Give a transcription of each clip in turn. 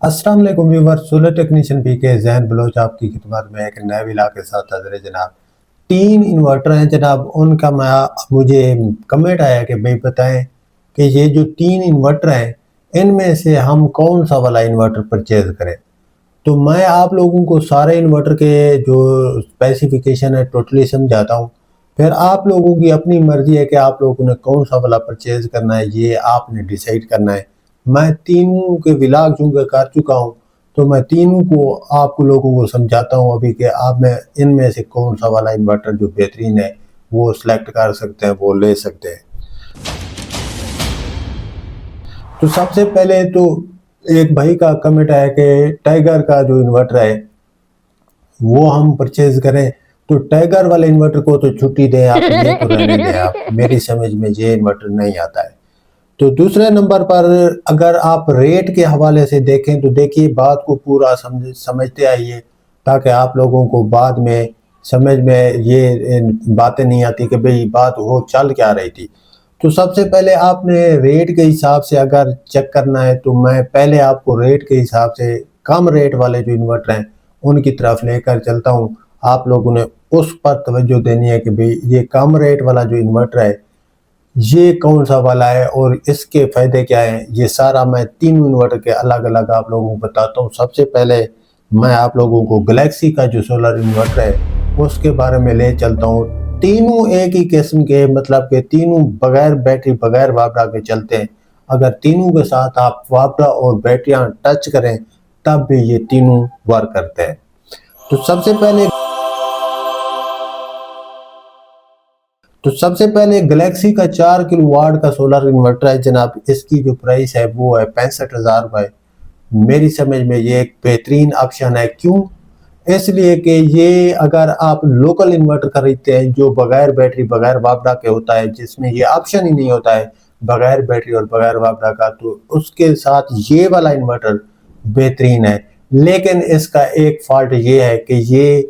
السلام علیکم ویور، solar technician پی کے ذہن بلوچ آپ کی خدمت میں ایک نئے ویلا کے ساتھ حاضر ہے جناب۔ 3 انورٹر ہیں جناب، ان کا مجھے کمنٹ آیا کہ بھائی بتائیں کہ یہ جو 3 انورٹر ہیں ان میں سے ہم کون سا والا انورٹر پرچیز کریں۔ تو میں آپ لوگوں کو سارے انورٹر کے جو اسپیسیفیکیشن ہے ٹوٹلی سمجھاتا ہوں، پھر آپ لوگوں کی اپنی مرضی ہے کہ آپ لوگوں نے کون سا والا پرچیز کرنا ہے، یہ آپ نے ڈیسائیڈ کرنا ہے۔ میں تینوں کے ولاگ چونکہ کر چکا ہوں تو میں تینوں کو آپ لوگوں کو سمجھاتا ہوں ابھی کہ آپ میں ان میں سے کون سا والا انورٹر جو بہترین ہے وہ سلیکٹ کر سکتے ہیں، وہ لے سکتے ہیں۔ تو سب سے پہلے تو ایک بھائی کا کمنٹ ہے کہ ٹائیگر کا جو انورٹر ہے وہ ہم پرچیز کریں، تو ٹائیگر والے انورٹر کو تو چھٹی دیں آپ، یہ تو رہنے دیں آپ، میری سمجھ میں یہ انورٹر نہیں آتا ہے۔ تو دوسرے نمبر پر اگر آپ ریٹ کے حوالے سے دیکھیں تو دیکھیے بات کو پورا سمجھتے آئیے تاکہ آپ لوگوں کو بعد میں سمجھ میں یہ باتیں نہیں آتی کہ بھئی بات وہ چل کیا رہی تھی۔ تو سب سے پہلے آپ نے ریٹ کے حساب سے اگر چیک کرنا ہے تو میں پہلے آپ کو ریٹ کے حساب سے کم ریٹ والے جو انورٹر ہیں ان کی طرف لے کر چلتا ہوں۔ آپ لوگوں نے اس پر توجہ دینی ہے کہ بھئی یہ کم ریٹ والا جو انورٹر ہے یہ کون سا والا ہے اور اس کے فائدے کیا ہیں، یہ سارا میں تینوں انورٹر کے الگ الگ آپ لوگوں کو بتاتا ہوں۔ سب سے پہلے میں آپ لوگوں کو گلیکسی کا جو سولر انورٹر ہے اس کے بارے میں لے چلتا ہوں۔ تینوں ایک ہی قسم کے، مطلب کہ تینوں بغیر بیٹری بغیر وابرا کے چلتے ہیں۔ اگر تینوں کے ساتھ آپ وابرا اور بیٹریاں ٹچ کریں تب بھی یہ تینوں ورک کرتے ہیں۔ تو سب سے پہلے گلیکسی کا 4 کلو واٹ کا سولر انورٹر ہے جناب، اس کی جو پرائس ہے وہ ہے 65,000 روپے۔ میری سمجھ میں یہ ایک بہترین آپشن ہے۔ کیوں؟ اس لیے کہ یہ اگر آپ لوکل انورٹر خریدتے ہیں جو بغیر بیٹری بغیر وابرا کے ہوتا ہے، جس میں یہ آپشن ہی نہیں ہوتا ہے بغیر بیٹری اور بغیر وابرا کا، تو اس کے ساتھ یہ والا انورٹر بہترین ہے۔ لیکن اس کا ایک فالٹ یہ ہے کہ یہ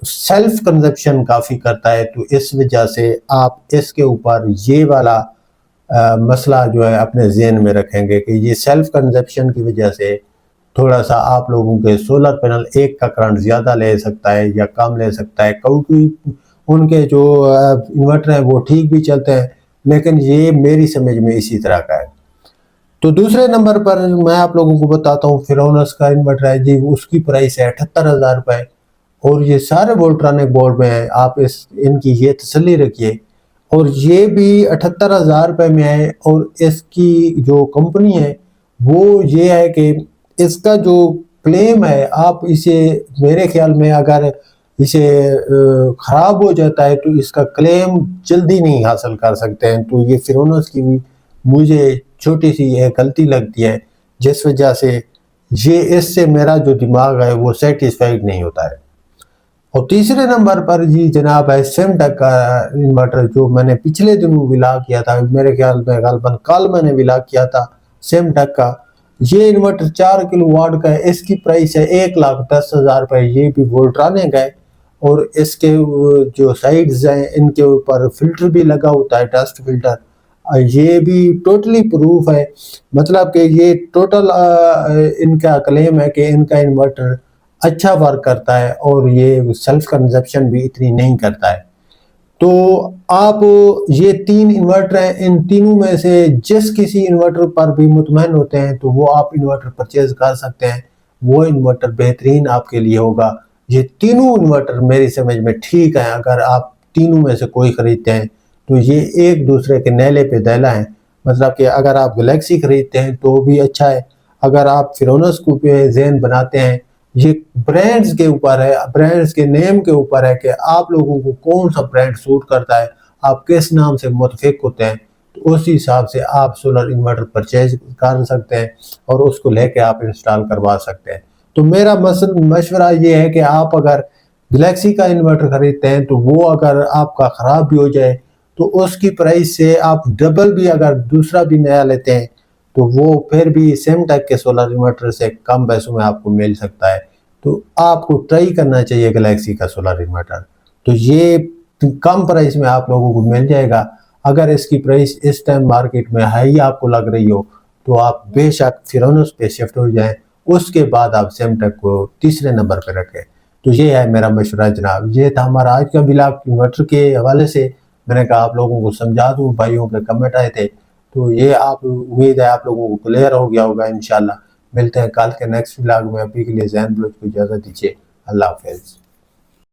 سیلف کنزپشن کافی کرتا ہے، تو اس وجہ سے آپ اس کے اوپر یہ والا مسئلہ جو ہے اپنے ذہن میں رکھیں گے کہ یہ سیلف کنزپشن کی وجہ سے تھوڑا سا آپ لوگوں کے سولر پینل ایک کا کرنٹ زیادہ لے سکتا ہے یا کم لے سکتا ہے، کیونکہ ان کے جو انورٹر ہیں وہ ٹھیک بھی چلتے ہیں، لیکن یہ میری سمجھ میں اسی طرح کا ہے۔ تو دوسرے نمبر پر میں آپ لوگوں کو بتاتا ہوں فرونس کا انورٹر ہے جی، اس کی پرائس ہے 78,000 روپے، اور یہ سارے وولٹرانک بورڈ میں ہیں، آپ ان کی یہ تسلی رکھیے، اور یہ بھی 78,000 روپے میں ہے۔ اور اس کی جو کمپنی ہے وہ یہ ہے کہ اس کا جو کلیم ہے، آپ اسے میرے خیال میں اگر اسے خراب ہو جاتا ہے تو اس کا کلیم جلدی نہیں حاصل کر سکتے ہیں۔ تو یہ فرونس کی بھی مجھے چھوٹی سی ایک غلطی لگتی ہے، جس وجہ سے یہ اس سے میرا جو دماغ ہے وہ سیٹسفائیڈ نہیں ہوتا ہے۔ اور تیسرے نمبر پر جی جناب ہے سیمٹیک کا انورٹر، جو میں نے پچھلے دنوں ولاگ کیا تھا، میرے خیال میں غالباً کل میں نے ولاگ کیا تھا سیمٹیک کا۔ یہ انورٹر 4 کلو واٹ کا ہے، اس کی پرائس ہے 1,10,000 روپے۔ یہ بھی وولٹرانک ہے، اور اس کے جو سائیڈز ہیں ان کے اوپر فلٹر بھی لگا ہوتا ہے، ڈسٹ فلٹر۔ یہ بھی ٹوٹلی پروف ہے، مطلب کہ یہ ٹوٹل ان کا کلیم ہے کہ ان کا انورٹر اچھا ورک کرتا ہے اور یہ سیلف کنزپشن بھی اتنی نہیں کرتا ہے۔ تو آپ یہ 3 انورٹر ہیں، ان تینوں میں سے جس کسی انورٹر پر بھی مطمئن ہوتے ہیں تو وہ آپ انورٹر پرچیز کر سکتے ہیں، وہ انورٹر بہترین آپ کے لیے ہوگا۔ یہ تینوں انورٹر میری سمجھ میں ٹھیک ہیں، اگر آپ تینوں میں سے کوئی خریدتے ہیں تو یہ ایک دوسرے کے نیلے پہ دیلا ہیں۔ مطلب کہ اگر آپ گلیکسی خریدتے ہیں تو بھی اچھا ہے، اگر آپ فرونس کو پہ ذہن بناتے ہیں، یہ برانڈز کے اوپر ہے، برانڈز کے نیم کے اوپر ہے کہ آپ لوگوں کو کون سا برانڈ سوٹ کرتا ہے، آپ کس نام سے متفق ہوتے ہیں، تو اسی حساب سے آپ سولر انورٹر پرچیز کر سکتے ہیں اور اس کو لے کے آپ انسٹال کروا سکتے ہیں۔ تو میرا مشورہ یہ ہے کہ آپ اگر گلیکسی کا انورٹر خریدتے ہیں تو وہ اگر آپ کا خراب بھی ہو جائے تو اس کی پرائس سے آپ ڈبل بھی اگر دوسرا بھی نیا لیتے ہیں تو وہ پھر بھی سیم ٹائپ کے سولر انورٹر سے کم پیسوں میں آپ کو مل سکتا ہے۔ تو آپ کو ٹرائی کرنا چاہیے گلیکسی کا سولر انورٹر، تو یہ کم پرائس میں آپ لوگوں کو مل جائے گا۔ اگر اس کی پرائس اس ٹائم مارکیٹ میں ہائی آپ کو لگ رہی ہو تو آپ بے شک فرونس پہ شفٹ ہو جائیں اس کے بعد آپ سیمٹیک کو تیسرے نمبر پہ رکھیں. تو یہ ہے میرا مشورہ جناب. یہ تھا ہمارا آج کا ولاگ انورٹر کے حوالے سے. میں نے کہا آپ لوگوں کو سمجھا دوں, بھائیوں کے کمنٹ آئے تھے, تو یہ آپ امید ہے آپ لوگوں کو کلیئر ہو گیا ہوگا انشاءاللہ. ملتے ہیں کل کے نیکسٹ ولاگ میں. ابھی کے لیے ذہن بلوچ کو اجازت دیجیے. اللہ حافظ.